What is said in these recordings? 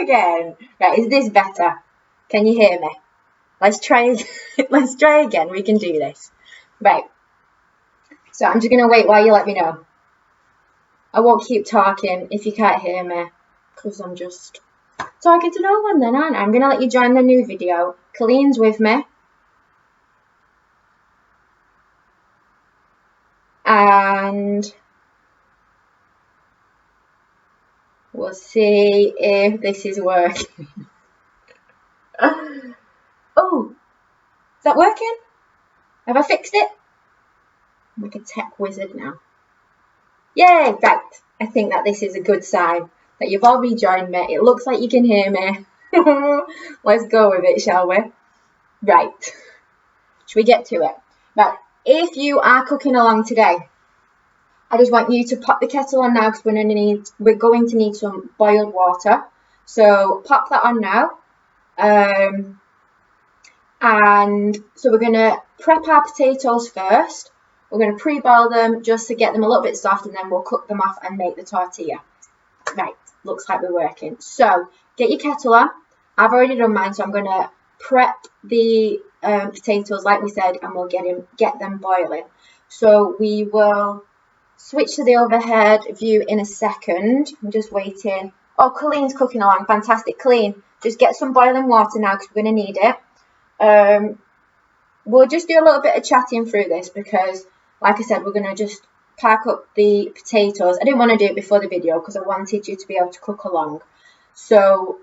again. Right, is this better? Can you hear me? Let's try let's try again. We can do this. Right. So I'm just gonna wait while you let me know. I won't keep talking if you can't hear me, because I'm just talking to no one then, aren't I? I'm gonna let you join the new video. Colleen's with me. And we'll see if this is working. Oh, is that working? Have I fixed it? I'm like a tech wizard now. Yay! Right, I think that this is a good sign that you've all rejoined me. It looks like you can hear me. Let's go with it, shall we? Right. Should we get to it? Right, if you are cooking along today, I just want you to pop the kettle on now because we're going to need some boiled water. So pop that on now. And so we're going to prep our potatoes first. We're going to pre-boil them just to get them a little bit soft, and then we'll cook them off and make the tortilla. Right, looks like we're working. So get your kettle on. I've already done mine, so I'm going to prep the potatoes like we said, and we'll get them boiling. So we will switch to the overhead view in a second. I'm just waiting. Oh, Colleen's cooking along. Fantastic. Colleen, just get some boiling water now because we're going to need it. We'll just do a little bit of chatting through this because, like I said, we're going to just pack up the potatoes. I didn't want to do it before the video because I wanted you to be able to cook along. So,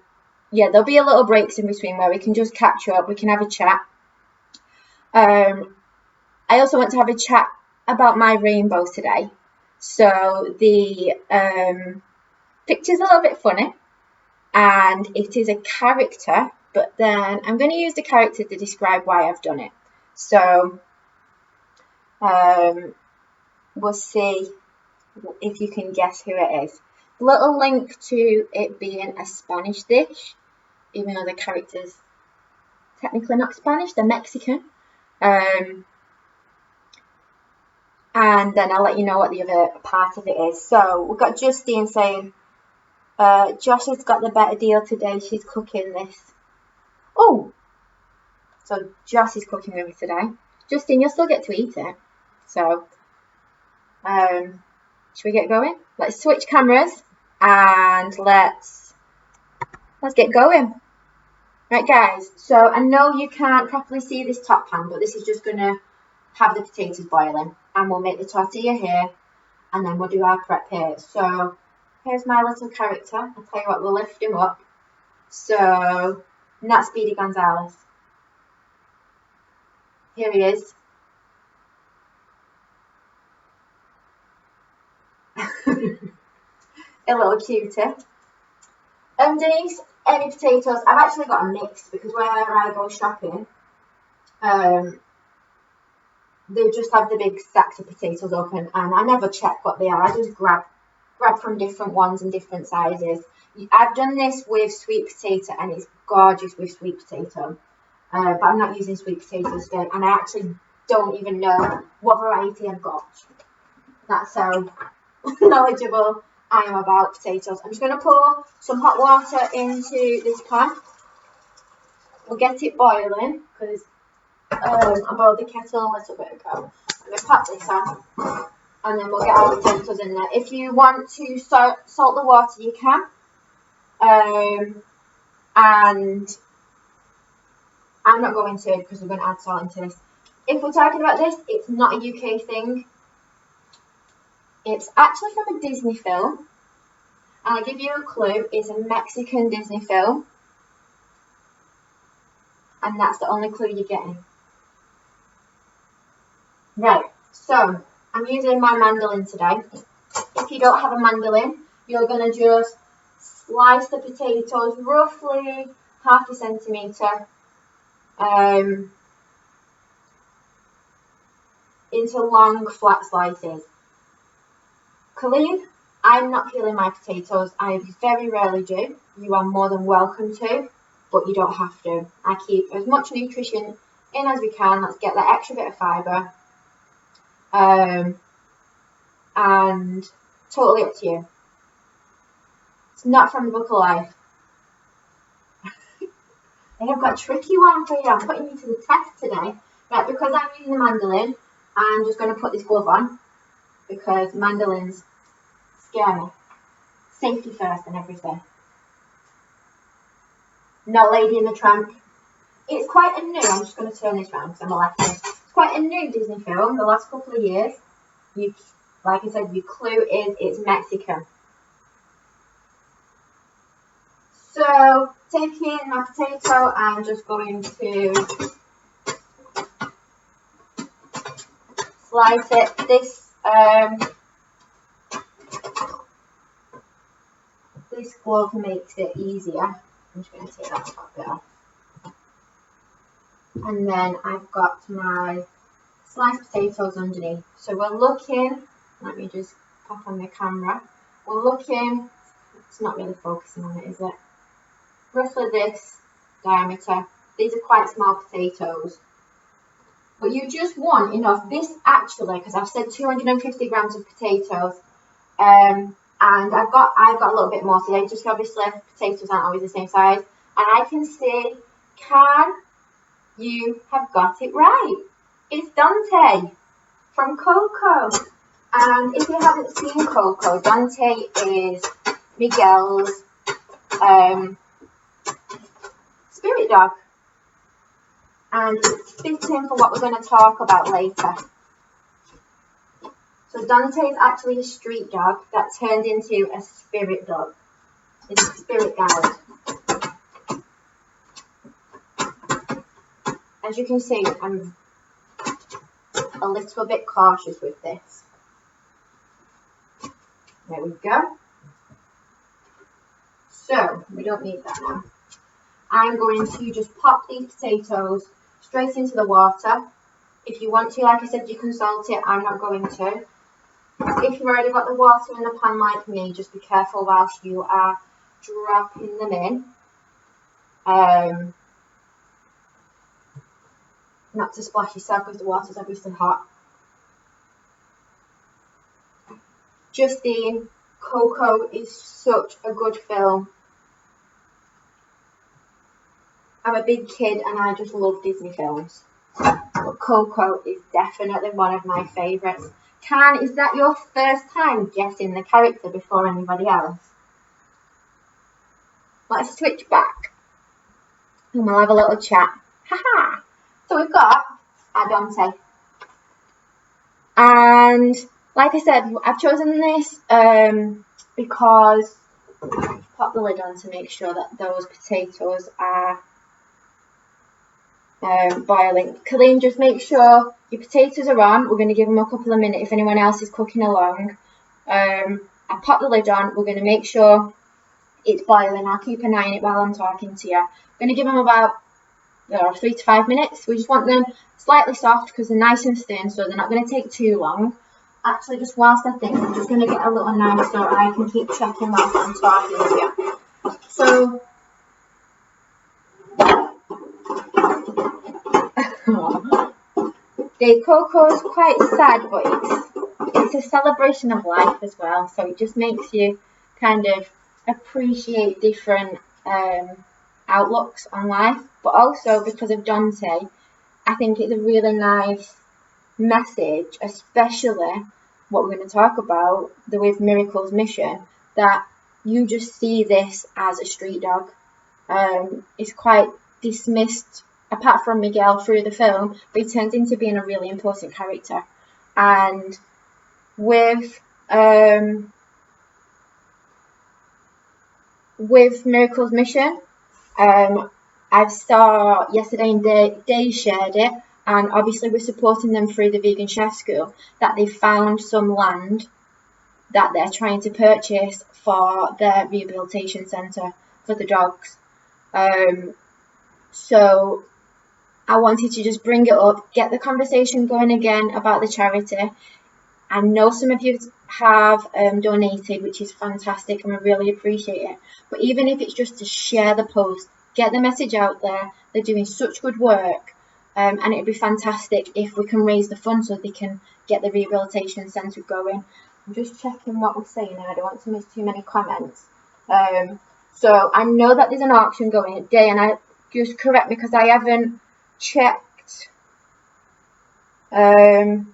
yeah, there'll be a little breaks in between where we can just catch up. We can have a chat. I also want to have a chat about my rainbow today. So the picture's a little bit funny, and it is a character, but then I'm going to use the character to describe why I've done it. So we'll see if you can guess who it is. Little link to it being a Spanish dish, even though the character's technically not Spanish, they're Mexican. And then I'll let you know what the other part of it is. So we've got Justine saying, Josh has got the better deal today. She's cooking this. Oh, so Josh is cooking with me today. Justine, you'll still get to eat it. So, should we get going? Let's switch cameras and let's get going. Right, guys. So I know you can't properly see this top pan, but this is just going to have the potatoes boiling, and we'll make the tortilla here, and then we'll do our prep here. So here's my little character. I'll tell you what, we'll lift him up. So not Speedy Gonzales. Here he is. A little cutie. Underneath any potatoes, I've actually got a mix because whenever I go shopping, they just have the big sacks of potatoes open, and I never check what they are. I just grab from different ones and different sizes. I've done this with sweet potato, and it's gorgeous with sweet potato. But I'm not using sweet potatoes today, and I actually don't even know what variety I've got. That's how knowledgeable I am about potatoes. I'm just going to pour some hot water into this pan. We'll get it boiling because I boiled the kettle a little bit ago. I'm going to pop this on, and then we'll get our potatoes in there. If you want to salt the water, you can. And I'm not going to because we're going to add salt into this. If we're talking about this, it's not a UK thing. It's actually from a Disney film. And I'll give you a clue. It's a Mexican Disney film. And that's the only clue you're getting. Right, so I'm using my mandolin today. If you don't have a mandolin, you're going to just slice the potatoes roughly 1/2 centimetre into long flat slices. Colleen, I'm not peeling my potatoes. I very rarely do. You are more than welcome to, but you don't have to. I keep as much nutrition in as we can. Let's get that extra bit of fibre. And totally up to you. It's not from the book of life. I've got a tricky one for you. I'm putting you to the test today. Right, because I'm using the mandolin, I'm just going to put this glove on because mandolins scare me. Safety first and everything. Not Lady and the Tramp. It's quite a new, I'm just going to turn this round because I'm a lefty. It's quite a new Disney film, the last couple of years. Like I said, your clue is it's Mexican. So, taking my potato, I'm just going to slice it. This glove makes it easier. I'm just going to take that top bit off. And then I've got my sliced potatoes underneath. So we're looking, let me just pop on the camera. We're looking, it's not really focusing on it, is it? Roughly this diameter. These are quite small potatoes. But you just want enough. This actually, because I've said 250 grams of potatoes, and I've got a little bit more today, just obviously potatoes aren't always the same size. And I can see, you have got it right. It's Dante from Coco. And if you haven't seen Coco, Dante is Miguel's spirit dog. And it's fitting for what we're going to talk about later. So Dante is actually a street dog that turned into a spirit dog. It's a spirit guide. As you can see, I'm a little bit cautious with this. There we go. So, we don't need that now. I'm going to just pop these potatoes straight into the water. If you want to, like I said, you can salt it. I'm not going to. If you've already got the water in the pan like me, just be careful whilst you are dropping them in. Not to splash yourself because the water's obviously hot. Justine, Coco is such a good film. I'm a big kid and I just love Disney films. But Coco is definitely one of my favourites. Can, is that your first time guessing the character before anybody else? Let's switch back and we'll have a little chat. Haha! So we've got our Dante. And like I said, I've chosen this because pop the lid on to make sure that those potatoes are boiling. Colleen, just make sure your potatoes are on. We're going to give them a couple of minutes if anyone else is cooking along. I pop the lid on. We're going to make sure it's boiling. I'll keep an eye on it while I'm talking to you. I'm going to give them about 3 to 5 minutes. We just want them slightly soft because they're nice and thin, so they're not going to take too long. Actually, just whilst I think, I'm just going to get a little knife so I can keep checking whilst I'm talking to you. So, the Coco's quite sad, but it's a celebration of life as well. So it just makes you kind of appreciate different outlooks on life. But also because of Dante, I think it's a really nice message, especially what we're going to talk about, the With Miracles mission, that you just see this as a street dog. It's quite dismissed, apart from Miguel through the film, but he turns into being a really important character. And with Miracles mission, I saw yesterday and Day shared it, and obviously we're supporting them through the Vegan Chef School, that they found some land that they're trying to purchase for their rehabilitation centre for the dogs. So I wanted to just bring it up, get the conversation going again about the charity. I know some of you have donated, which is fantastic, and we really appreciate it. But even if it's just to share the post, get the message out there. They're doing such good work, and it'd be fantastic if we can raise the funds so they can get the rehabilitation centre going. I'm just checking what we're saying now. I don't want to miss too many comments. So I know that there's an auction going Day, and just correct me because I haven't checked. I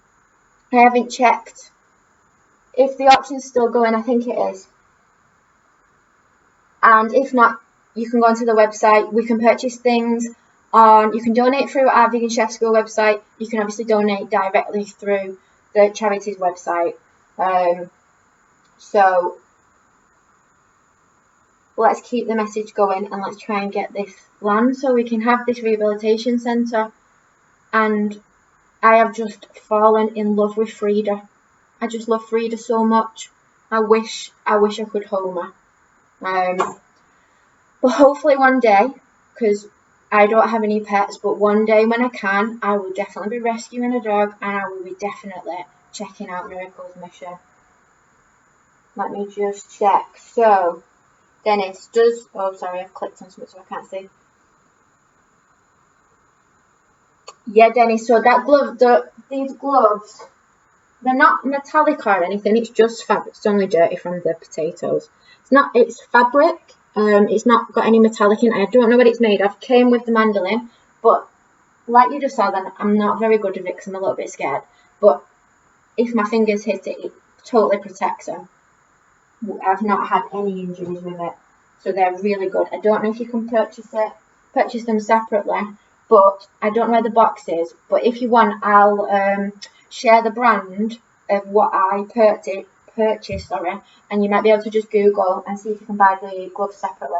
haven't checked if the auction's still going. I think it is. And if not, you can go onto the website. We can purchase things on. You can donate through our Vegan Chef School website. You can obviously donate directly through the charity's website. So let's keep the message going and let's try and get this land so we can have this rehabilitation centre. And I have just fallen in love with Frida. I just love Frida so much. I wish I could home her. But hopefully one day, because I don't have any pets, but one day when I can, I will definitely be rescuing a dog and I will be definitely checking out Miracle's mission. Let me just check. So, Dennis does... Oh, sorry, I've clicked on something so I can't see. Yeah, Dennis, so that glove, these gloves, they're not metallic or anything, it's just fabric. It's only dirty from the potatoes. It's fabric. It's not got any metallic in it. I don't know what it's made of. Came with the mandolin, but like you just saw, then I'm not very good at it because I'm a little bit scared. But if my fingers hit it, it totally protects them. I've not had any injuries with it, so they're really good. I don't know if you can purchase them separately, but I don't know where the box is. But if you want, I'll share the brand of what I purchased, and you might be able to just Google and see if you can buy the gloves separately.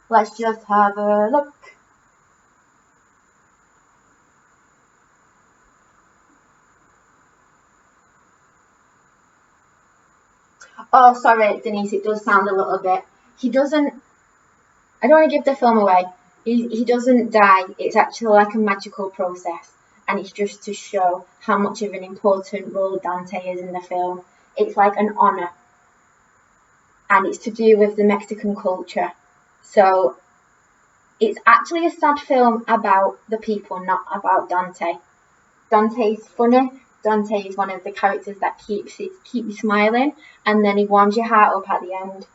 Let's just have a look. Oh, sorry, Denise, it does sound a little bit. He doesn't... I don't want to give the film away. He doesn't die. It's actually like a magical process. And it's just to show how much of an important role Dante is in the film. It's like an honour. And it's to do with the Mexican culture. So it's actually a sad film about the people, not about Dante. Dante's funny. Dante is one of the characters that keeps you smiling, and then he warms your heart up at the end.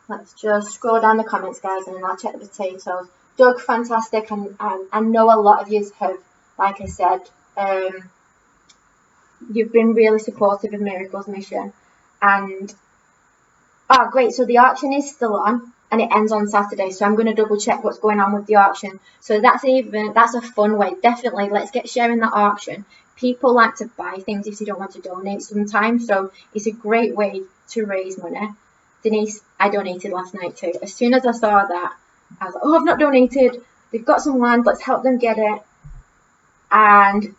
Let's just scroll down the comments, guys, and then I'll check the potatoes. Doug, fantastic, and I know a lot of you have, like I said, you've been really supportive of Miracle's mission. And, oh, great, so the auction is still on. And it ends on Saturday, so I'm going to double check what's going on with the auction. So that's a fun way. Definitely, let's get sharing that auction. People like to buy things if they don't want to donate sometimes, so it's a great way to raise money. Denise, I donated last night too. As soon as I saw that, I was like, oh, I've not donated. They've got some land, let's help them get it. And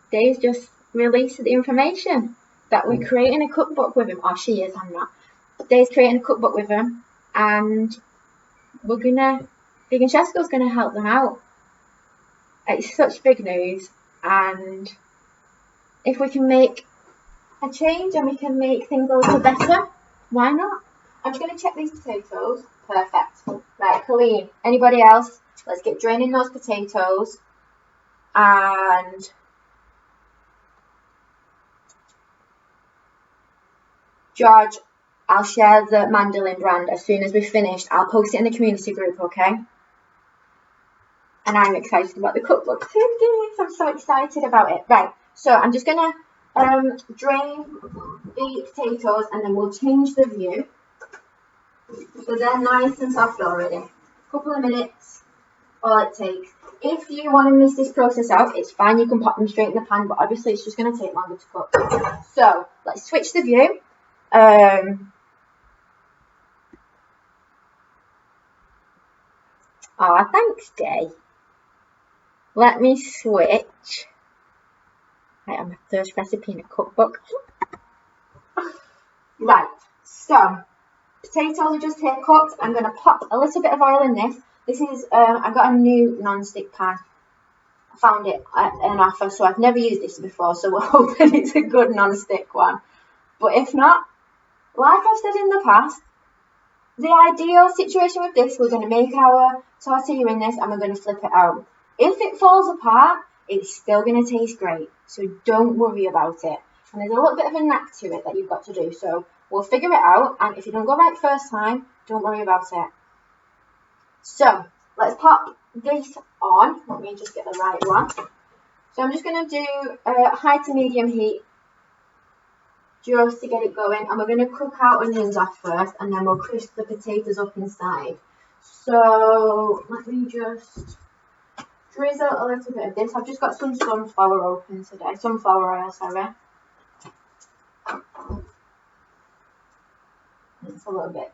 Dave's just released the information that we're creating a cookbook with him. Oh, she is, I'm not. Dave's creating a cookbook with him, and Vegan Chef School's gonna help them out. It's such big news, and if we can make a change and we can make things a little better, why not? I'm just gonna check these potatoes. Perfect. Right, Colleen. Anybody else? Let's get draining those potatoes, and George, I'll share the mandolin brand as soon as we've finished. I'll post it in the community group, okay? And I'm excited about the cookbook too, I'm so excited about it. Right, so I'm just going to drain the potatoes and then we'll change the view. So they're nice and soft already. A couple of minutes, all it takes. If you want to miss this process out, it's fine. You can pop them straight in the pan, but obviously it's just going to take longer to cook. So let's switch the view. Oh, thanks, Day. Let me switch. Right, on my first recipe in a cookbook. Right, so potatoes are just here cooked. I'm going to pop a little bit of oil in this. This is, I got a new non-stick pan. I found it at an offer, so I've never used this before, so we're hoping it's a good non-stick one. But if not, like I've said in the past, the ideal situation with this, we're going to make our tortilla in this and we're going to flip it out. If it falls apart, it's still going to taste great. so don't worry about it. And there's a little bit of a knack to it that you've got to do, so we'll figure it out, and if you don't go right first time, don't worry about it. So let's pop this on. Let me just get the right one. So I'm just going to do high to medium heat just to get it going, and we're going to cook our onions off first, and then we'll crisp the potatoes up inside. So let me just drizzle a little bit of this. I've just got some sunflower open today, sunflower oil, sorry. It's a little bit.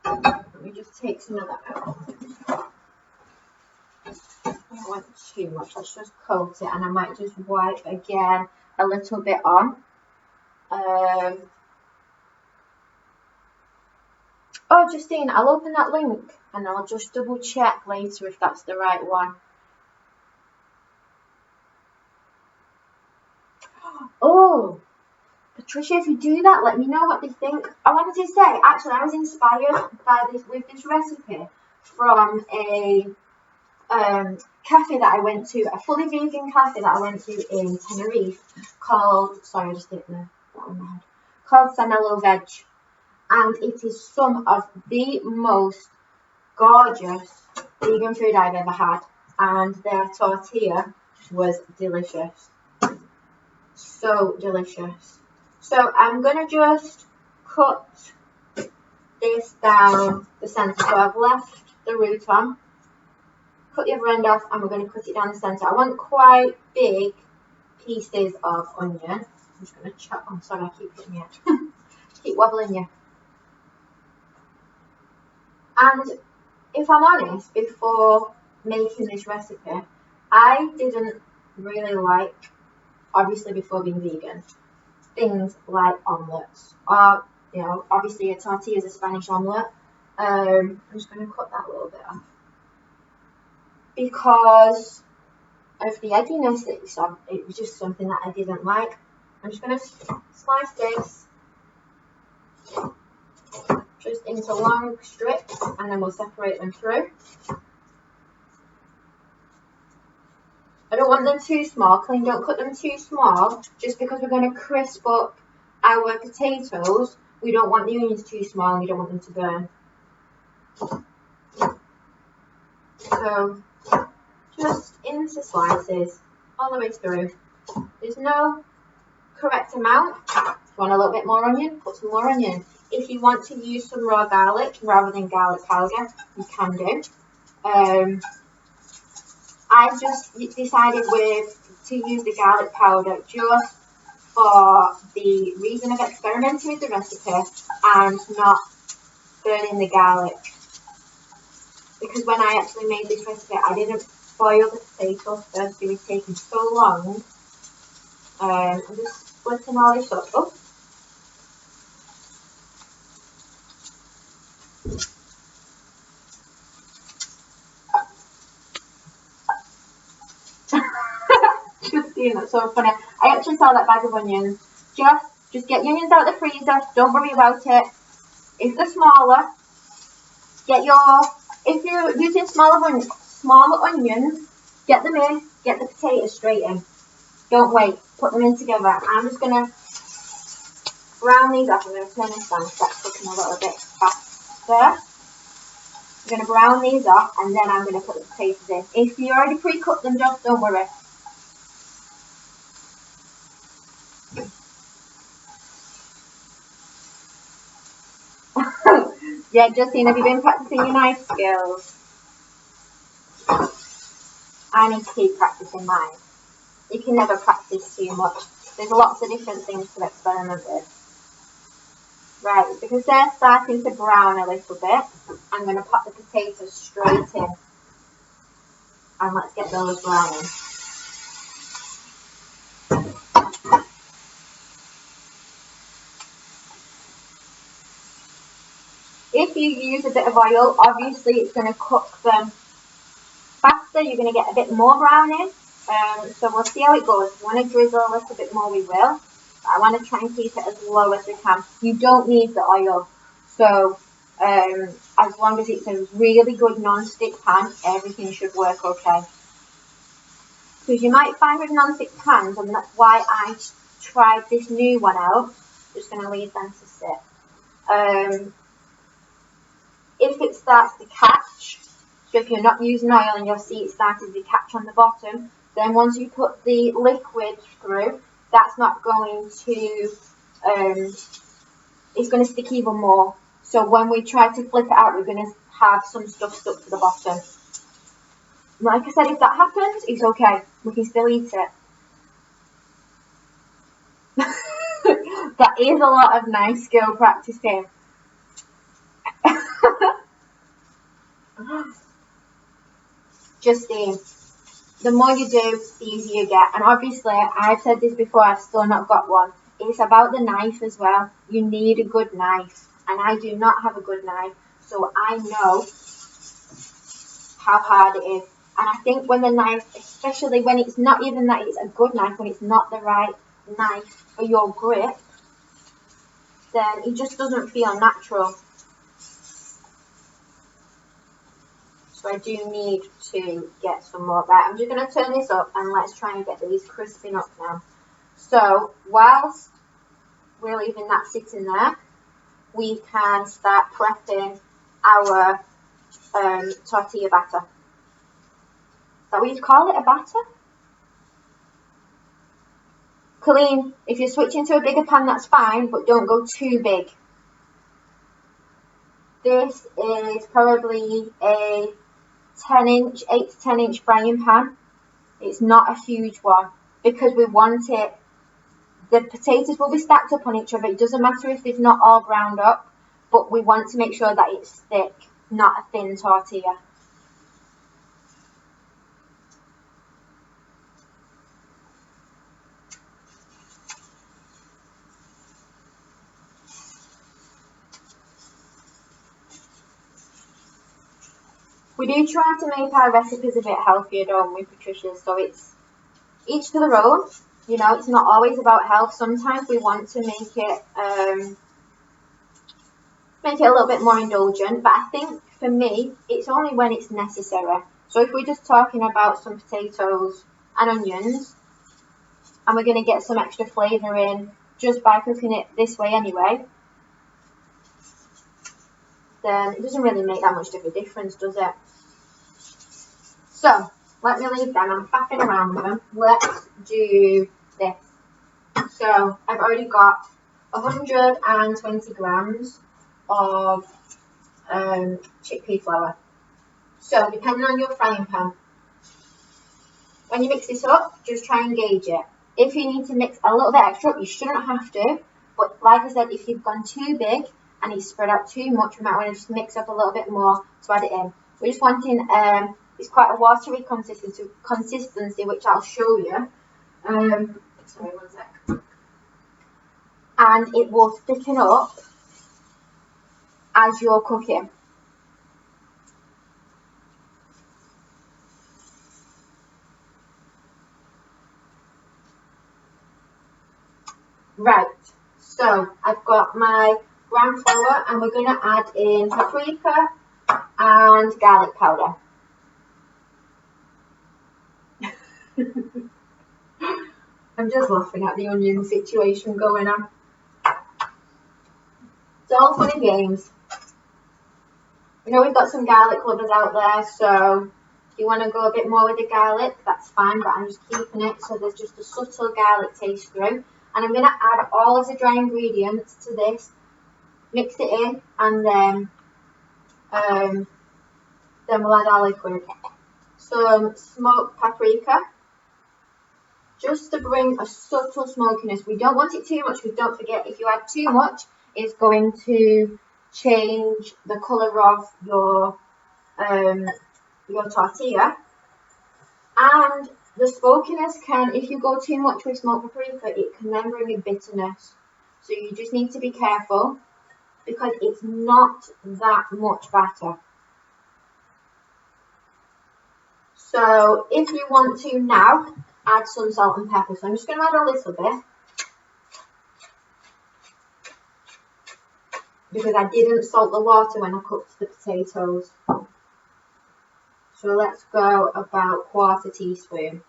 Let me just take some of that out. I don't want too much. Let's just coat it, and I might just wipe again a little bit on. Oh, Justine, I'll open that link and I'll just double check later if that's the right one. Oh, Patricia, if you do that, let me know what they think. I wanted to say, actually, I was inspired by this recipe from a cafe that I went to, a fully vegan cafe that I went to in Tenerife called, sorry, I just didn't know that on my head, called Sanello Veg. And it is some of the most gorgeous vegan food I've ever had. And their tortilla was delicious. So delicious. So I'm going to just cut this down the centre. So I've left the root on. Cut the other end off, and we're going to cut it down the centre. I want quite big pieces of onion. I'm just going to chop. I'm sorry, I keep hitting you. Keep wobbling you. And if I'm honest, before making this recipe, I didn't really like, obviously before being vegan, things like omelettes. Or, you know, obviously a tortilla is a Spanish omelette. I'm just going to cut that a little bit off. Because of the egginess that you saw, it was just something that I didn't like. I'm just going to slice this just into long strips, and then we'll separate them through. I don't want them too small. Clean, don't cut them too small, just because we're going to crisp up our potatoes. We don't want the onions too small, and we don't want them to burn. So just into slices all the way through. There's no correct amount. If you want a little bit more onion, put some more onion. If you want to use some raw garlic rather than garlic powder, you can do. I just decided to use the garlic powder just for the reason of experimenting with the recipe and not burning the garlic. Because when I actually made this recipe, I didn't boil the potatoes first. It was taking so long. I'm just splitting all this up. Oh. Justine, that's so funny. I actually saw that bag of onions. Just get your onions out of the freezer. Don't worry about it. If they're smaller, if you're using smaller onions, get them in, get the potatoes straight in. Don't wait, put them in together. I'm just going to brown these up. I'm going to turn this down so that's cooking a little bit faster. I'm going to brown these up, and then I'm going to put the potatoes in. If you already pre-cooked them, just don't worry. Yeah, Justine, have you been practicing your knife skills? I need to keep practicing mine. You can never practice too much. There's lots of different things to experiment with. Right, because they're starting to brown a little bit, I'm going to pop the potatoes straight in. And let's get those browning. If you use a bit of oil, obviously it's going to cook them faster. You're going to get a bit more browning. So we'll see how it goes. If you want to drizzle a little bit more, we will. But I want to try and keep it as low as we can. You don't need the oil. So as long as it's a really good non-stick pan, everything should work okay. Because you might find with non-stick pans, and that's why I tried this new one out. Just going to leave them to sit. If it starts to catch, so if you're not using oil and you'll see it starting to catch on the bottom, then once you put the liquid through, that's not going to, it's going to stick even more. So when we try to flip it out, we're going to have some stuff stuck to the bottom. Like I said, if that happens, it's okay. We can still eat it. That is a lot of nice skill practicing. Justine, the more you do, the easier you get. And obviously, I've said this before, I've still not got one. It's about the knife as well. You need a good knife. And I do not have a good knife. So I know how hard it is. And I think when the knife, especially when it's not even that it's a good knife, when it's not the right knife for your grip, then it just doesn't feel natural. So I do need to get some more. Right, I'm just going to turn this up and let's try and get these crisping up now. So whilst we're leaving that sitting there, we can start prepping our tortilla batter. Is that what you call it, a batter? Colleen, if you're switching to a bigger pan, that's fine, but don't go too big. This is probably a 8 to 10 inch frying pan. It's not a huge one because we want it, the potatoes will be stacked up on each other. It doesn't matter if they've not all browned up, but we want to make sure that it's thick, not a thin tortilla. We do try to make our recipes a bit healthier, don't we, Patricia? So it's each to their own. You know, it's not always about health. Sometimes we want to make it a little bit more indulgent. But I think for me, it's only when it's necessary. So if we're just talking about some potatoes and onions, and we're going to get some extra flavour in just by cooking it this way anyway, then it doesn't really make that much of a difference, does it? So, let me leave them. I'm faffing around with them. Let's do this. So, I've already got 120 grams of chickpea flour. So, depending on your frying pan, when you mix this up, just try and gauge it. If you need to mix a little bit extra, you shouldn't have to. But like I said, if you've gone too big and it's spread out too much, we might want to just mix up a little bit more to add it in. We're just wanting, it's quite a watery consistency, which I'll show you. Sorry, one sec. And it will thicken up as you're cooking. Right, so I've got my ground flour and we're going to add in paprika and garlic powder. I'm just laughing at the onion situation going on. It's all fun and games. We know we've got some garlic lovers out there, so if you want to go a bit more with the garlic, that's fine, but I'm just keeping it so there's just a subtle garlic taste through. And I'm going to add all of the dry ingredients to this, mix it in, and then we'll add our liquid. Some smoked paprika, just to bring a subtle smokiness. We don't want it too much, because don't forget, if you add too much, it's going to change the colour of your tortilla. And the smokiness can, if you go too much with smoked paprika, it can then bring a bitterness. So you just need to be careful, because it's not that much batter. So if you want to now, add some salt and pepper. So I'm just going to add a little bit, because I didn't salt the water when I cooked the potatoes. So let's go about 1/4 teaspoon.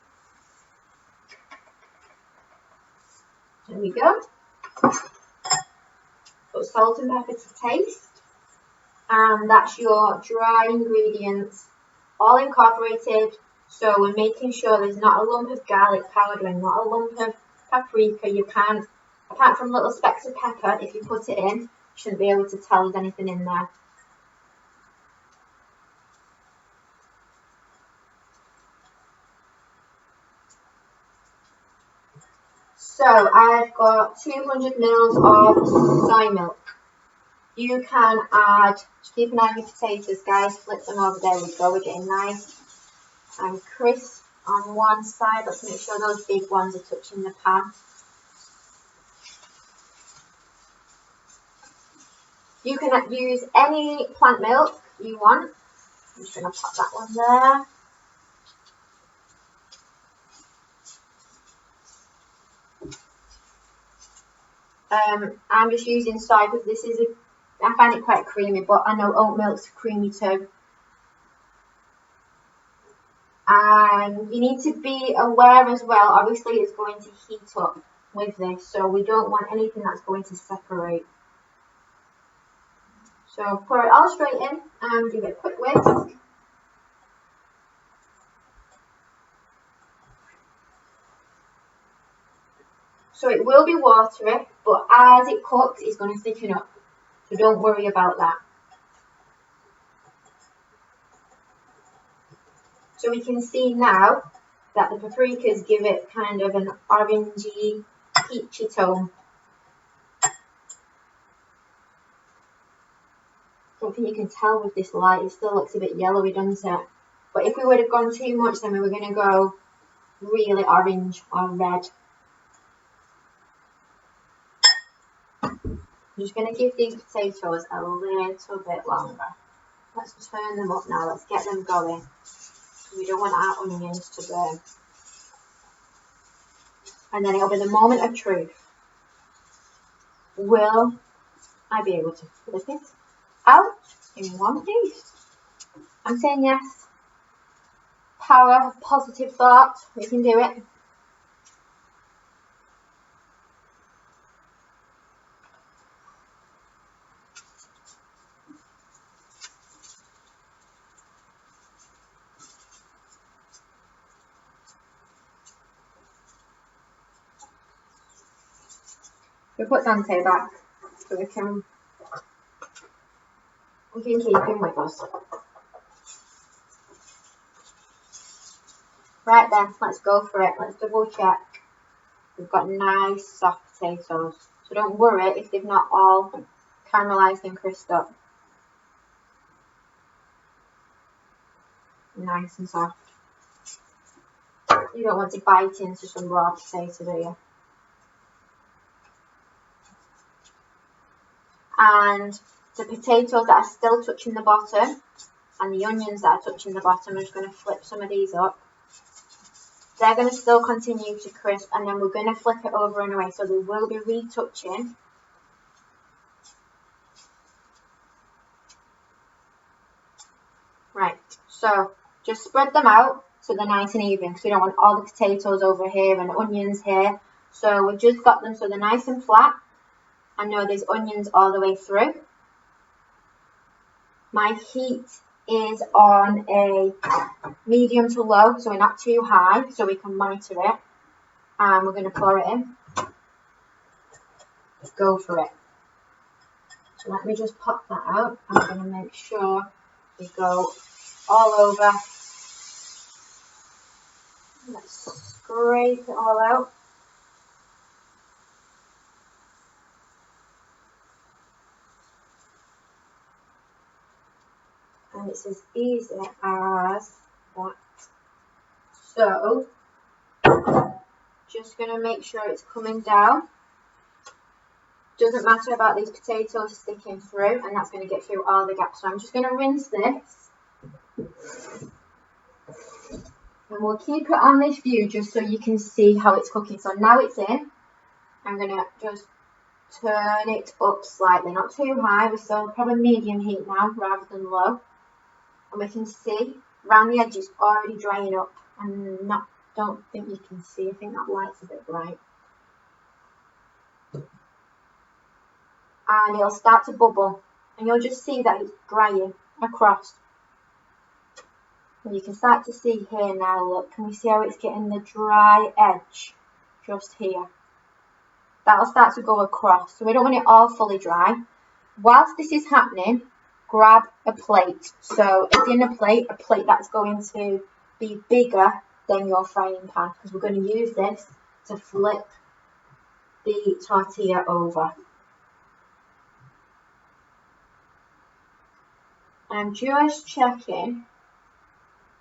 There we go. Put salt and pepper to taste. And that's your dry ingredients all incorporated. So we're making sure there's not a lump of garlic powder and not a lump of paprika. You can't, apart from little specks of pepper, if you put it in, you shouldn't be able to tell there's anything in there. So I've got 200 mils of soy milk. You can add, just keep an eye on your potatoes, guys, flip them over, there we go, we're getting nice and crisp on one side. Let's make sure those big ones are touching the pan. You can use any plant milk you want. I'm just going to pop that one there. I'm just using soy because this is I find it quite creamy, but I know oat milk's creamy too. And you need to be aware as well, obviously it's going to heat up with this, so we don't want anything that's going to separate. So pour it all straight in and give it a quick whisk. So it will be watery, but as it cooks, it's going to thicken up. So don't worry about that. So we can see now that the paprikas give it kind of an orangey, peachy tone. I don't think you can tell with this light, it still looks a bit yellowy, doesn't it? But if we would have gone too much, then we were going to go really orange or red. I'm just going to give these potatoes a little bit longer. Let's turn them up now, let's get them going. We don't want our onions to burn. And then it'll be the moment of truth. Will I be able to flip it out in one piece? I'm saying yes. Power of positive thought, we can do it. We'll put Dante back so we can keep him with us. Right then, let's go for it. Let's double check. We've got nice soft potatoes. So don't worry if they've not all caramelised and crisped up. Nice and soft. You don't want to bite into some raw potato, do you? And the potatoes that are still touching the bottom and the onions that are touching the bottom, I'm just going to flip some of these up. They're going to still continue to crisp, and then we're going to flip it over and away, so they will be retouching. Right, so just spread them out so they're nice and even, because we don't want all the potatoes over here and onions here. So we've just got them so they're nice and flat. I know there's onions all the way through. My heat is on a medium to low, so we're not too high, so we can monitor it. And we're going to pour it in. Go for it. So let me just pop that out. I'm going to make sure we go all over. Let's scrape it all out. And it's as easy as that. So, just going to make sure it's coming down. Doesn't matter about these potatoes sticking through, and that's going to get through all the gaps. So I'm just going to rinse this. And we'll keep it on this view just so you can see how it's cooking. So now it's in. I'm going to just turn it up slightly, not too high. We're still probably medium heat now rather than low. And we can see around the edges already drying up, and don't think you can see. I think that light's a bit bright. and it'll start to bubble, and you'll just see that it's drying across. And you can start to see here now, look, can we see how it's getting the dry edge just here? That'll start to go across, so we don't want it all fully dry. Whilst this is happening, grab a plate. So a dinner plate, a plate that's going to be bigger than your frying pan, because we're going to use this to flip the tortilla over. I'm just checking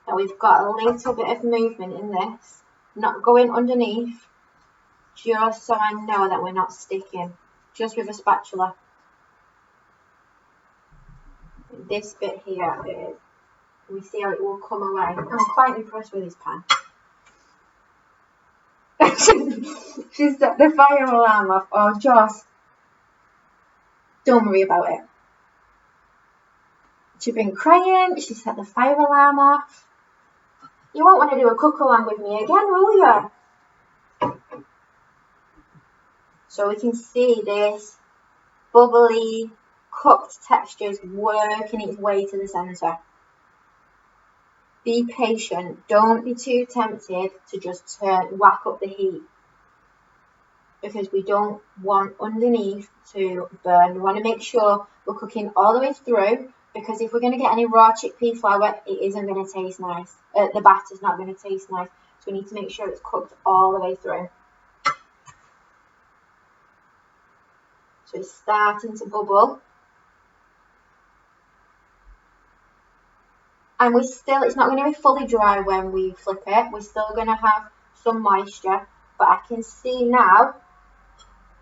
that we've got a little bit of movement in this, not going underneath, just so I know that we're not sticking, just with a spatula. This bit here is, we see how it will come away. I'm quite impressed with this pan. She's set the fire alarm off. Oh, Joss, don't worry about it. She's been crying. She set the fire alarm off. You won't want to do a cook along with me again, will you? So we can see this bubbly, cooked texture is working its way to the centre. Be patient. Don't be too tempted to just whack up the heat, because we don't want underneath to burn. We want to make sure we're cooking all the way through, because if we're going to get any raw chickpea flour, it isn't going to taste nice. The batter's not going to taste nice. So we need to make sure it's cooked all the way through. So it's starting to bubble. And it's not going to be fully dry when we flip it. We're still going to have some moisture. But I can see now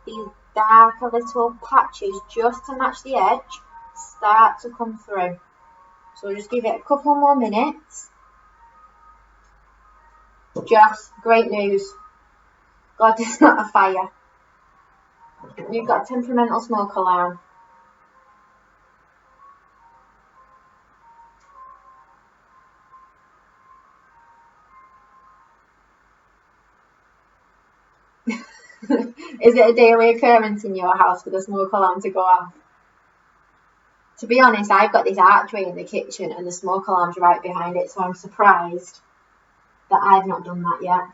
these darker little patches, just to match the edge, start to come through. So we'll just give it a couple more minutes. Just great news. Glad it's not a fire. You've got a temperamental smoke alarm. Is it a daily occurrence in your house for the smoke alarm to go off? To be honest, I've got this archway in the kitchen and the smoke alarm's right behind it, so I'm surprised that I've not done that yet.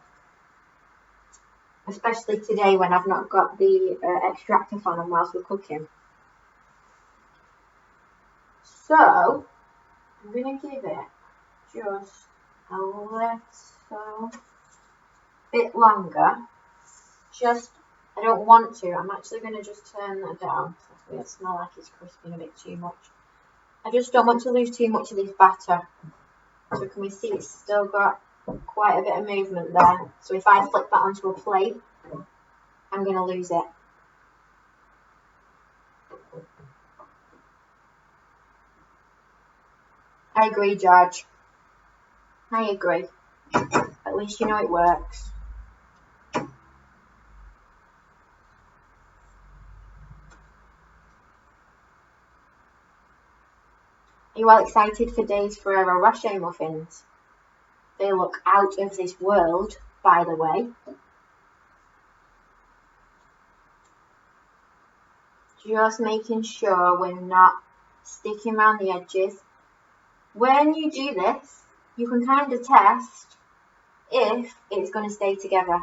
Especially today when I've not got the extractor fan on whilst we're cooking. So, I'm going to give it just a little bit longer. I don't want to. I'm actually going to just turn that down. It smells like it's crisping a bit too much. I just don't want to lose too much of this batter. So can we see it's still got quite a bit of movement there. So if I flip that onto a plate, I'm going to lose it. I agree, George. I agree. At least you know it works. Are you all excited for Dave's Ferrero Rocher muffins? They look out of this world, by the way. Just making sure we're not sticking around the edges. When you do this, you can kind of test if it's going to stay together. And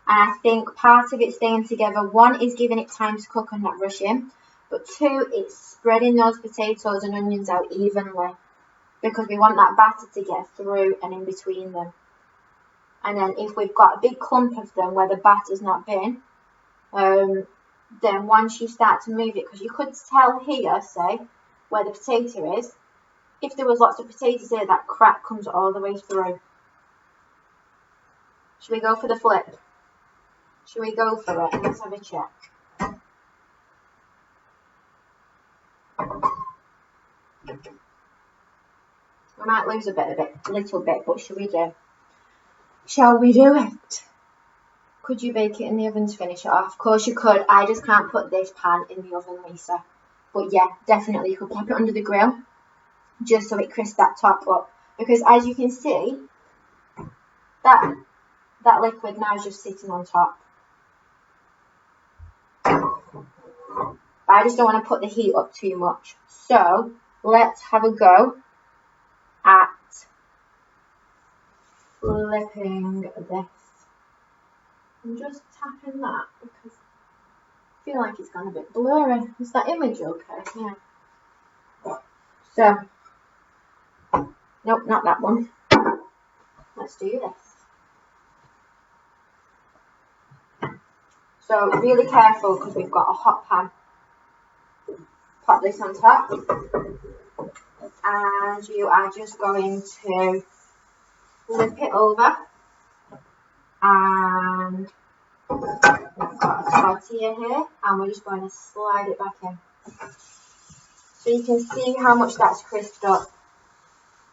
I think part of it staying together, one, is giving it time to cook and not rushing. But two, it's spreading those potatoes and onions out evenly, because we want that batter to get through and in between them. And then if we've got a big clump of them where the batter's not been, then once you start to move it, because you could tell here, say, where the potato is, if there was lots of potatoes there, that crack comes all the way through. Should we go for the flip? Should we go for it? Let's have a check. We might lose a little bit, but shall we do? Shall we do it? Could you bake it in the oven to finish it off? Of course you could. I just can't put this pan in the oven, Lisa. But yeah, definitely you could pop it under the grill just so it crisps that top up. Because as you can see, that liquid now is just sitting on top. but I just don't want to put the heat up too much. So let's have a go at flipping this. I'm just tapping that because I feel like it's gone a bit blurry. Is that image okay? Yeah. So, nope, not that one. Let's do this. So really careful because we've got a hot pan. Pop this on top. And you are just going to flip it over. And we've got a tortilla here. And we're just going to slide it back in. So you can see how much that's crisped up.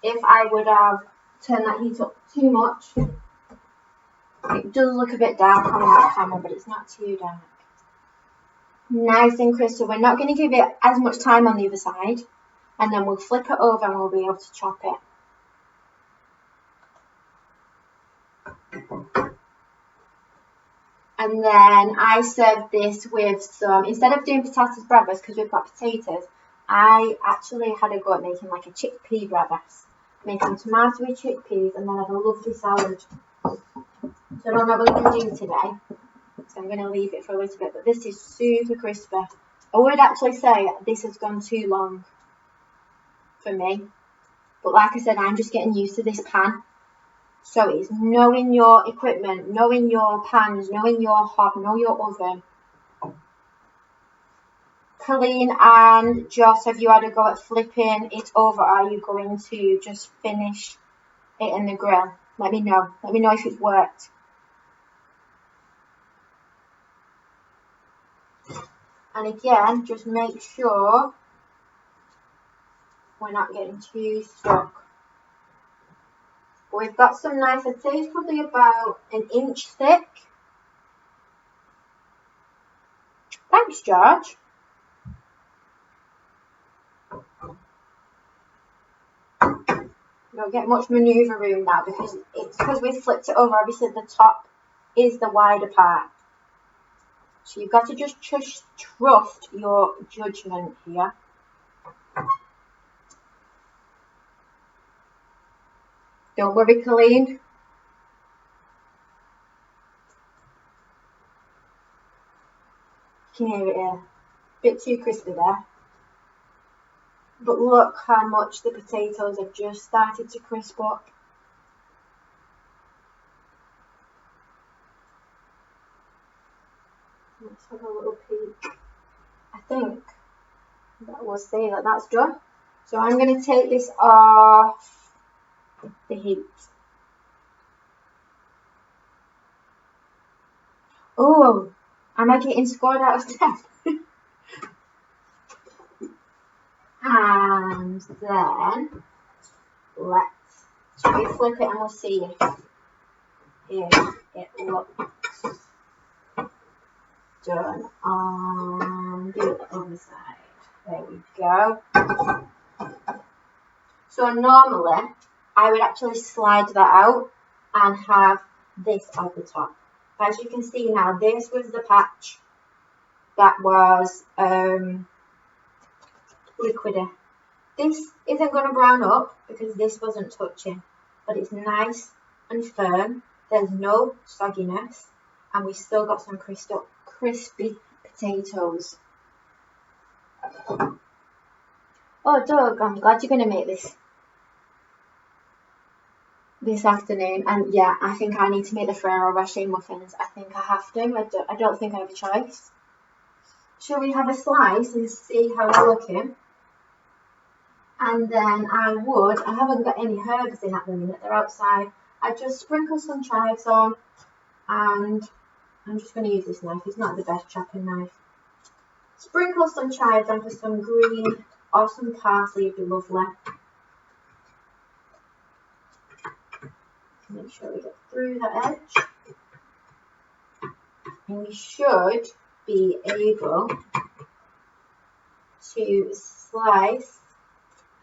If I would have turned that heat up too much, it does look a bit dark on that camera, but it's not too dark. Nice and crisp. So we're not going to give it as much time on the other side, and then we'll flip it over and we'll be able to chop it. And then I served this with some, instead of doing patatas bravas because we've got potatoes, I actually had a go at making like a chickpea bravas. Made some tomatoey chickpeas and then had a lovely salad. So I don't know what we're going to do today. So I'm going to leave it for a little bit. But this is super crispy. I would actually say this has gone too long for me. But like I said, I'm just getting used to this pan. So it's knowing your equipment, knowing your pans, knowing your hob, know your oven. Colleen and Joss, have you had a go at flipping it over? Are you going to just finish it in the grill? Let me know. Let me know if it's worked. And again, just make sure we're not getting too stuck. But we've got some nice, I'd say it's probably about an inch thick. Thanks, George. You don't get much manoeuvre room now because we flipped it over. Obviously, the top is the wider part. So you've got to just trust your judgment here. Don't worry, Colleen. You can hear it here. Bit too crispy there. But look how much the potatoes have just started to crisp up. Let's have a little peek. I think that will say that that's done. So I'm going to take this off the heat. Oh, am I getting scored out of 10? And then shall we flip it and we'll see if it looks done on the other side. There we go. So normally I would actually slide that out and have this at the top. As you can see now, this was the patch that was liquidy. This isn't going to brown up because this wasn't touching, but it's nice and firm. There's no sogginess, and we still got some crispy potatoes. Oh, Doug, I'm glad you're going to make this afternoon. And yeah, I think I need to make the Ferrero Rocher muffins. I think I have to. I don't think I have a choice. Shall we have a slice and see how we're looking? And then I haven't got any herbs in at the minute, they're outside. I just sprinkle some chives on, and I'm just going to use this knife. It's not the best chopping knife. Sprinkle some chives on for some green or some parsley would be lovely. Make sure we get through the edge. And we should be able to slice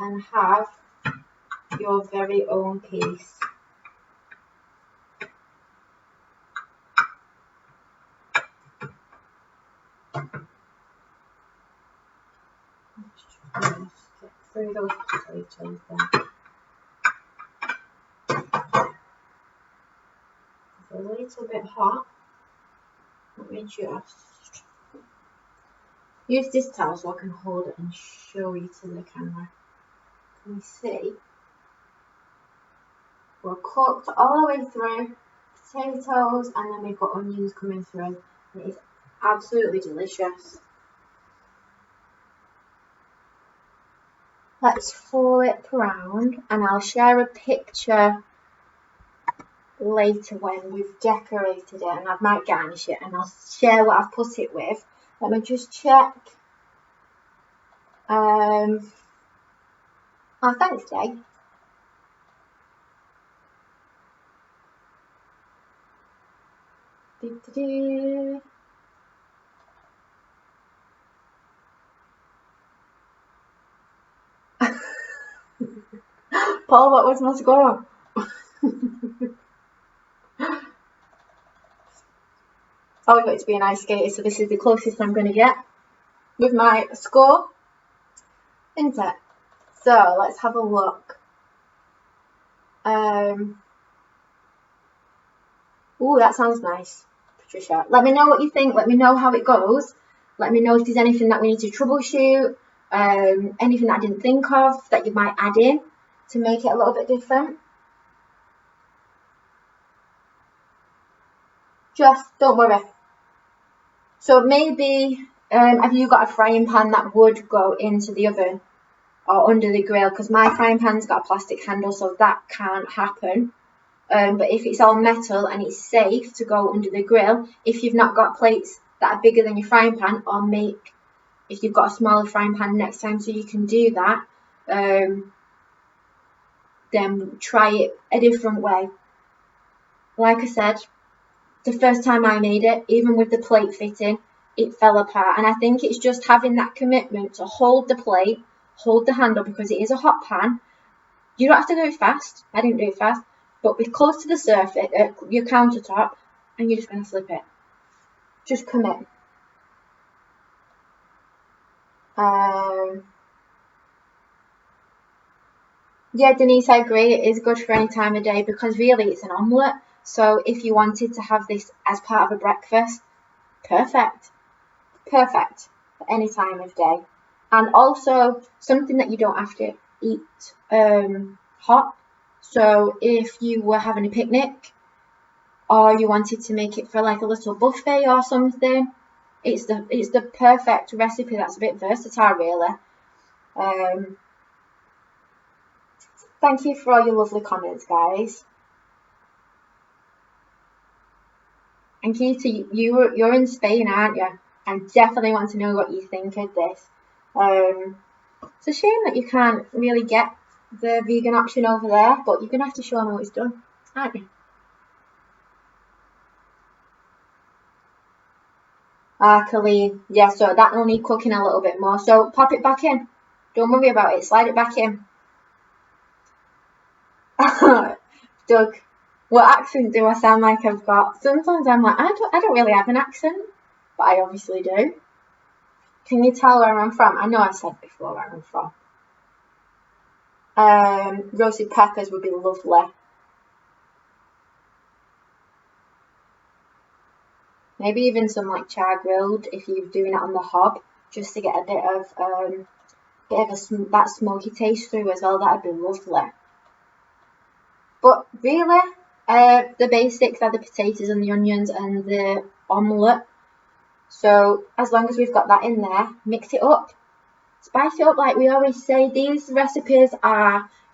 and have your very own piece. through those potatoes then. It's a little bit hot. Let me just use this towel so I can hold it and show you to the camera. Can you see? We're cooked all the way through. Potatoes, and then we've got onions coming through. It is absolutely delicious. Let's flip around and I'll share a picture later when we've decorated it, and I might garnish it and I'll share what I've put it with. Let me just check. Oh, thanks, Jay. Paul, what was my score? I want it to be an ice skater, so this is the closest I'm going to get with my score, isn't it? So let's have a look. Oh, that sounds nice, Patricia. Let me know what you think. Let me know how it goes. Let me know if there's anything that we need to troubleshoot, anything that I didn't think of that you might add in to make it a little bit different. Just don't worry. So maybe, have you got a frying pan that would go into the oven or under the grill? Because my frying pan's got a plastic handle, so that can't happen. But if it's all metal and it's safe to go under the grill, if you've not got plates that are bigger than your frying pan, or if you've got a smaller frying pan next time so you can do that, then try it a different way. Like I said, the first time I made it, even with the plate fitting, it fell apart. And I think it's just having that commitment to hold the plate, hold the handle, because it is a hot pan. You don't have to do it fast. I didn't do it fast. But be close to the surface, your countertop, and you're just going to flip it. Just commit. Yeah, Denise, I agree. It is good for any time of day because really it's an omelette. So if you wanted to have this as part of a breakfast, perfect. Perfect for any time of day. And also something that you don't have to eat hot. So if you were having a picnic or you wanted to make it for like a little buffet or something, it's the perfect recipe that's a bit versatile, really. Thank you for all your lovely comments, guys. And Keita, you're in Spain, aren't you? I definitely want to know what you think of this. It's a shame that you can't really get the vegan option over there, but you're going to have to show me what it's done, aren't you? Colleen, yeah, so that will need cooking a little bit more. So pop it back in. Don't worry about it. Slide it back in. Doug, what accent do I sound like I've got? Sometimes I'm like, I don't really have an accent, but I obviously do. Can you tell where I'm from? I know I said before where I'm from. Roasted peppers would be lovely. Maybe even some like char grilled if you're doing it on the hob, just to get a bit of that smoky taste through as well. That'd be lovely. But really, the basics are the potatoes and the onions and the omelette. So as long as we've got that in there, mix it up. Spice it up like we always say. These recipes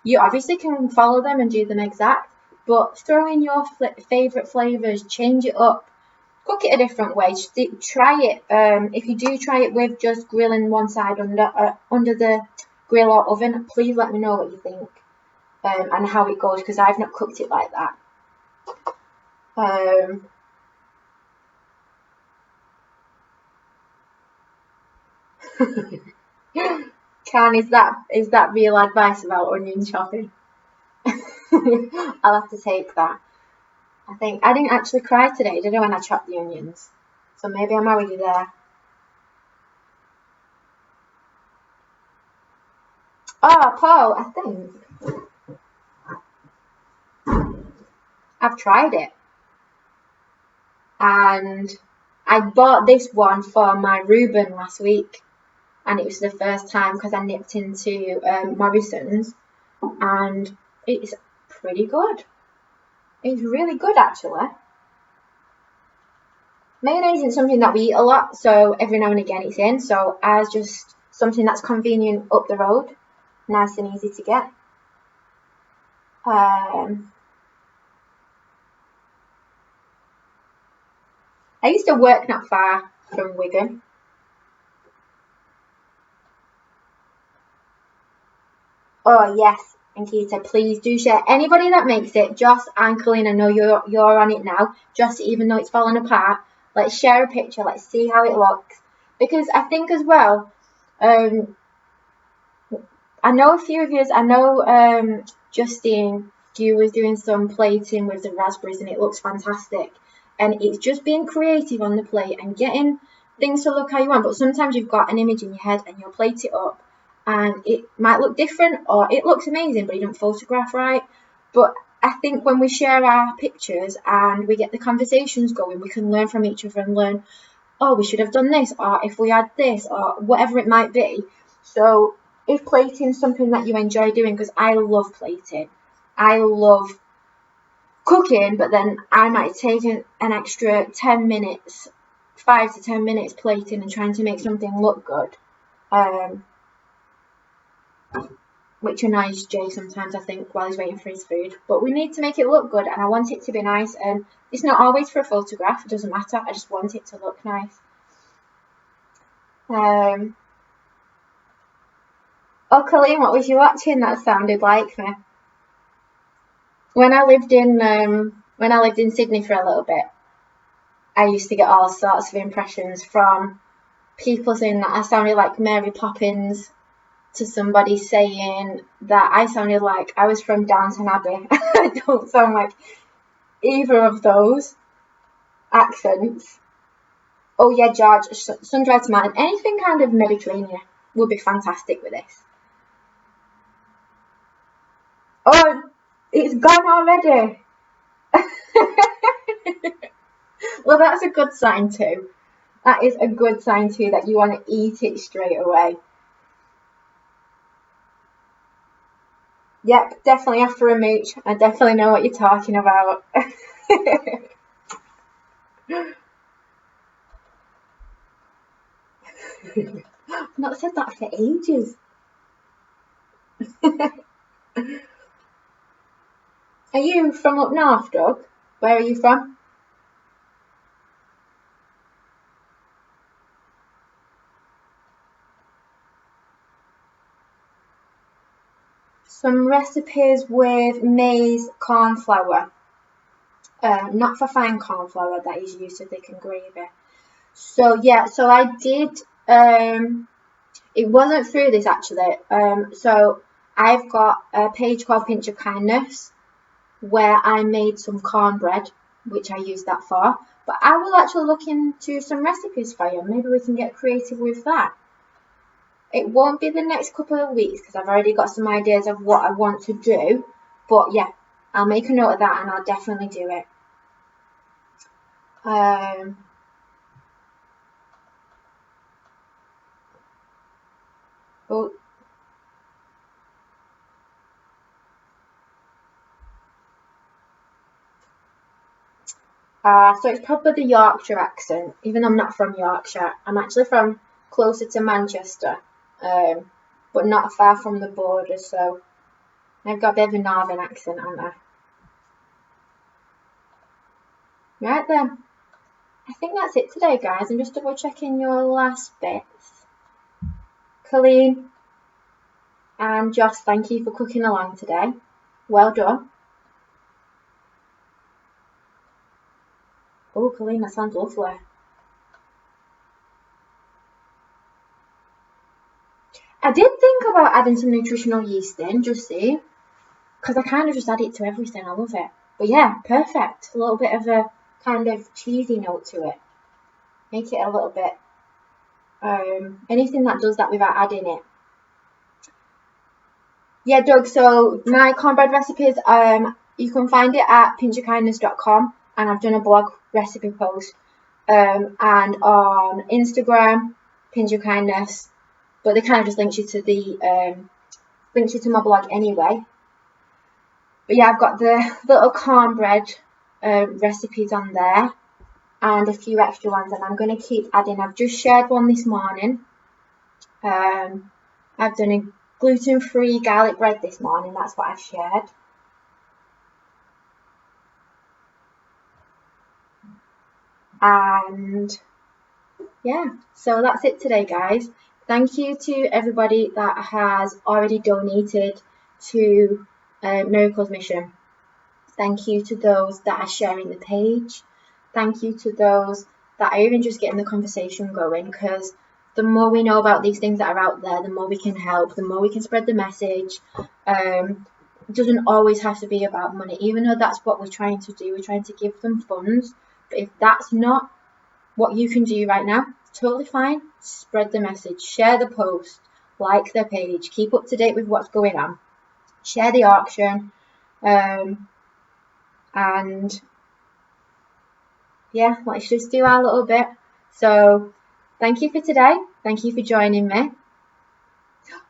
you obviously can follow them and do them exact, but throw in your favourite flavours, change it up. Cook it a different way. Try it. If you do try it with just grilling one side under the grill or oven, please let me know what you think and how it goes, because I've not cooked it like that. Can is that real advice about onion chopping? I'll have to take that. I think I didn't actually cry today, did I, when I chopped the onions? So maybe I'm already there. Oh, Paul, I think I've tried it. And I bought this one for my Reuben last week. And it was the first time because I nipped into Morrison's. And it's pretty good. It's really good, actually. Mayonnaise isn't something that we eat a lot, so every now and again it's in. So as just something that's convenient up the road, nice and easy to get. I used to work not far from Wigan. Oh yes, and Keita, please do share. Anybody that makes it, Joss and Colleen, I know you're on it now. Just even though it's falling apart, let's share a picture. Let's see how it looks. Because I think as well, I know a few of you. I know Justine, you was doing some plating with the raspberries, and it looks fantastic. And it's just being creative on the plate and getting things to look how you want. But sometimes you've got an image in your head and you'll plate it up and it might look different or it looks amazing but you don't photograph right. But I think when we share our pictures and we get the conversations going, we can learn from each other and learn, oh, we should have done this, or if we had this, or whatever it might be. So if plating is something that you enjoy doing, because I love plating, I love cooking, but then I might take an extra 10 minutes, 5 to 10 minutes plating and trying to make something look good. Which annoys Jay sometimes, I think, while he's waiting for his food. But we need to make it look good, and I want it to be nice. And it's not always for a photograph, it doesn't matter. I just want it to look nice. Oh, Colleen, what was you watching that sounded like me? When I lived in Sydney for a little bit, I used to get all sorts of impressions from people saying that I sounded like Mary Poppins, to somebody saying that I sounded like I was from Downton Abbey. I don't sound like either of those accents. Oh yeah, George, sun-dried tomato, anything kind of Mediterranean would be fantastic with this. Oh, it's gone already. Well, that's a good sign too. That is a good sign too that you want to eat it straight away. Yep, definitely after a mooch. I definitely know what you're talking about. I've not said that for ages. Are you from up north, Doug? Where are you from? Some recipes with maize corn flour. Not for fine corn flour, that is used to thicken gravy. So yeah, so I did, it wasn't through this actually. So I've got a page called Pinch of Kindness where I made some cornbread, which I used that for. But I will actually look into some recipes for you. Maybe we can get creative with that. It won't be the next couple of weeks because I've already got some ideas of what I want to do. But yeah, I'll make a note of that and I'll definitely do it. Oh. So it's probably the Yorkshire accent, even though I'm not from Yorkshire. I'm actually from closer to Manchester, but not far from the border, so I've got a bit of a northern accent, haven't I? Right then. I think that's it today, guys. I'm just double checking your last bits. Colleen and Joss, thank you for cooking along today. Well done. Oh, Colleen, that sounds lovely. I did think about adding some nutritional yeast in, just see, because I kind of just add it to everything. I love it. But yeah, perfect. A little bit of a kind of cheesy note to it. Make it a little bit, anything that does that without adding it. Yeah, Doug, so my cornbread recipes, you can find it at pinchofkindness.com, and I've done a blog recipe post, and on Instagram, Pinch of Kindness, but they kind of just links you to my blog anyway. But yeah, I've got the little cornbread recipes on there, and a few extra ones, and I'm going to keep adding. I've just shared one this morning. I've done a gluten-free garlic bread this morning. That's what I've shared. And yeah, so that's it today, guys. Thank you to everybody that has already donated to Miracles Mission. Thank you to those that are sharing the page. Thank you to those that are even just getting the conversation going, because the more we know about these things that are out there, the more we can help, the more we can spread the message. It doesn't always have to be about money, even though that's what we're trying to do. We're trying to give them funds. But if that's not what you can do right now, totally fine. Spread the message, share the post, like their page, keep up to date with what's going on, share the auction, and yeah, let's just do our little bit. So thank you for today. Thank you for joining me.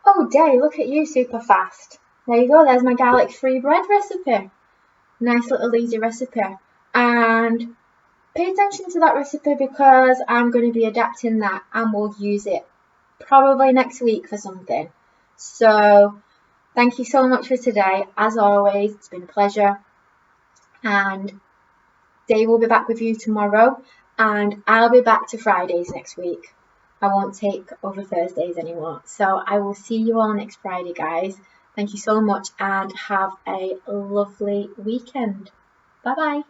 Oh, Day, look at you, super fast. There you go. There's my garlic-free bread recipe. Nice little easy recipe. And pay attention to that recipe, because I'm going to be adapting that and we'll use it probably next week for something. So thank you so much for today. As always, it's been a pleasure. And Dave will be back with you tomorrow, and I'll be back to Fridays next week. I won't take over Thursdays anymore. So I will see you all next Friday, guys. Thank you so much, and have a lovely weekend. Bye-bye.